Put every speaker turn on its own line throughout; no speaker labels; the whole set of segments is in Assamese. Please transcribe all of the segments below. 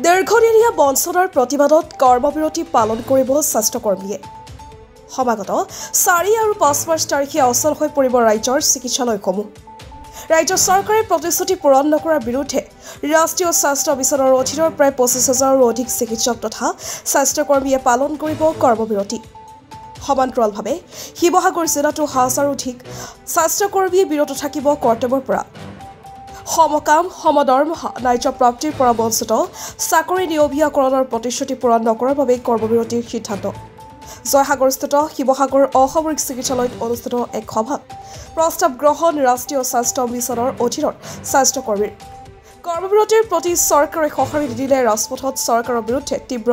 দীৰ্ঘদিনীয়া বঞ্চনাৰ প্ৰতিবাদত কৰ্মবিৰতি পালন কৰিব স্বাস্থ্যকৰ্মীয়ে সমাগত 4 আৰু 5 মাৰ্চ তাৰিখে অচল হৈ পৰিব ৰাজ্যৰ চিকিৎসালয়সমূহ ৰাজ্য চৰকাৰে প্ৰতিশ্ৰুতি পূৰণ নকৰাৰ বিৰুদ্ধে ৰাষ্ট্ৰীয় স্বাস্থ্য মিছনৰ অধীনৰ প্ৰায় 25,000ৰো অধিক চিকিৎসক তথা স্বাস্থ্যকৰ্মীয়ে পালন কৰিব কৰ্মবিৰতি সমান্তৰালভাৱে শিৱসাগৰ জিলাতো হাজাৰো অধিক স্বাস্থ্যকৰ্মীয়ে বিৰত থাকিব কৰ্তব্যৰ পৰা সমকাম সমদৰমহা ন্যায্য প্ৰাপ্তিৰ পৰা বঞ্চিত চাকৰি নিয়মীয়াকৰণৰ প্ৰতিশ্ৰুতি পূৰণ নকৰাৰ বাবে কৰ্মবিৰতিৰ সিদ্ধান্ত জয়সাগৰস্থিত শিৱসাগৰ অসামৰিক চিকিৎসালয়ত অনুষ্ঠিত এক সভাত প্ৰস্তাৱ গ্ৰহণ ৰাষ্ট্ৰীয় স্বাস্থ্য মিছনৰ অধীনৰ স্বাস্থ্যকৰ্মীৰ কৰ্মবিৰতিৰ প্ৰতি চৰকাৰে সঁহাৰি নিদিলে ৰাজপথত চৰকাৰৰ বিৰুদ্ধে তীব্ৰ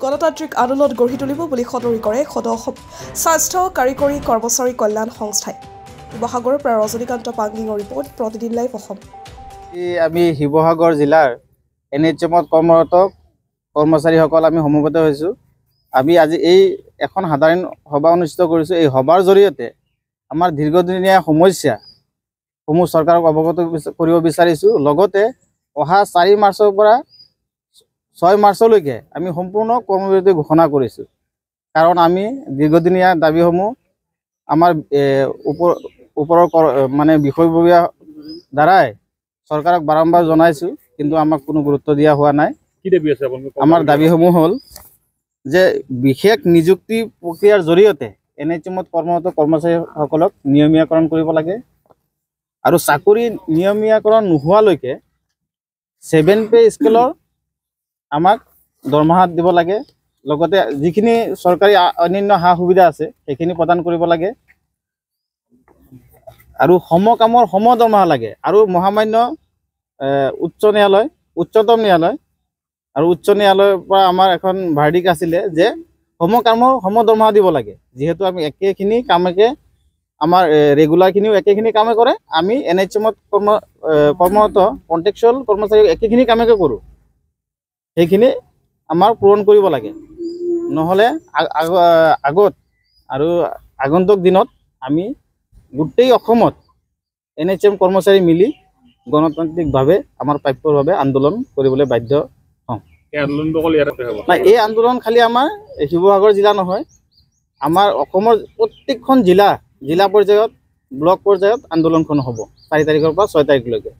গণতান্ত্ৰিক আন্দোলন গঢ়ি তুলিব বুলি সদৰি কৰে অসম স্বাস্থ্য কাৰিকৰী কৰ্মচাৰী কল্যাণ সংস্থাই শিৱসাগৰৰ পৰা ৰজনীকান্ত পাংগিঙৰ ৰিপৰ্ট প্ৰতিদিন লাইভ অসম
আমি শিৱসাগৰ জিলাৰ NHMত কৰ্মৰত কৰ্মচাৰীসকল আমি সমবেত হৈছোঁ আমি আজি এই এখন সাধাৰণ সভা অনুষ্ঠিত কৰিছোঁ এই সভাৰ জৰিয়তে আমাৰ দীৰ্ঘদিনীয়া সমস্যাসমূহ চৰকাৰক অৱগত কৰিব বিচাৰিছোঁ লগতে অহা 4 মাৰ্চৰ পৰা 6 মাৰ্চলৈকে আমি সম্পূৰ্ণ কৰ্মবিৰতি ঘোষণা কৰিছোঁ কাৰণ আমি দীৰ্ঘদিনীয়া দাবীসমূহ আমাৰ ওপৰৰ মানে বিষয়ববীয়া দ্বাৰাই চৰকাৰক বাৰম্বাৰ জনাইছোঁ কিন্তু আমাক কোনো গুৰুত্ব দিয়া হোৱা নাই কি দাবী আছে আপোনালোকৰ আমাৰ দাবীসমূহ হ'ল যে বিশেষ নিযুক্তি প্ৰক্ৰিয়াৰ জৰিয়তে NHMত কৰ্মৰত কৰ্মচাৰীসকলক নিয়মীয়াকৰণ কৰিব লাগে আৰু চাকৰি নিয়মীয়াকৰণ নোহোৱালৈকে 7 পে স্কেলৰ আমাক দৰমহা দিব লাগে লগতে যিখিনি চৰকাৰী অন্যান্য সা সুবিধা আছে সেইখিনি প্ৰদান কৰিব লাগে আৰু সমকামৰ সমদৰমহা লাগে আৰু মহামান্য উচ্চ ন্যায়ালয় উচ্চতম ন্যায়ালয় আৰু উচ্চ ন্যায়ালয়ৰ পৰা আমাৰ এখন ভাৰ্ডিক আছিলে যে সমকামৰ সমদৰমহা দিব লাগে যেহেতু আমি একেখিনি কামকে আমাৰ ৰেগুলাৰখিনিও একেখিনি কামে কৰে আমি NHMত কৰ্মৰত কণ্ট্ৰেকচুৱেল কৰ্মচাৰী একেখিনি কামকে কৰোঁ সেইখিনি আমাৰ পূৰণ কৰিব লাগে নহ'লে আগত আৰু আগন্তুক দিনত আমি গোটেই অসমত NHM কৰ্মচাৰী মিলি গণতান্ত্ৰিকভাৱে আমাৰ প্ৰাপ্যৰ বাবে আন্দোলন কৰিবলৈ বাধ্য হওঁ এই আন্দোলন খালি আমাৰ শিৱসাগৰ জিলা নহয় আমাৰ অসমৰ প্ৰত্যেকখন জিলা পৰ্যায়ত ব্লক পৰ্যায়ত আন্দোলনখন হ'ব 4 তাৰিখৰ পৰা 6 তাৰিখলৈকে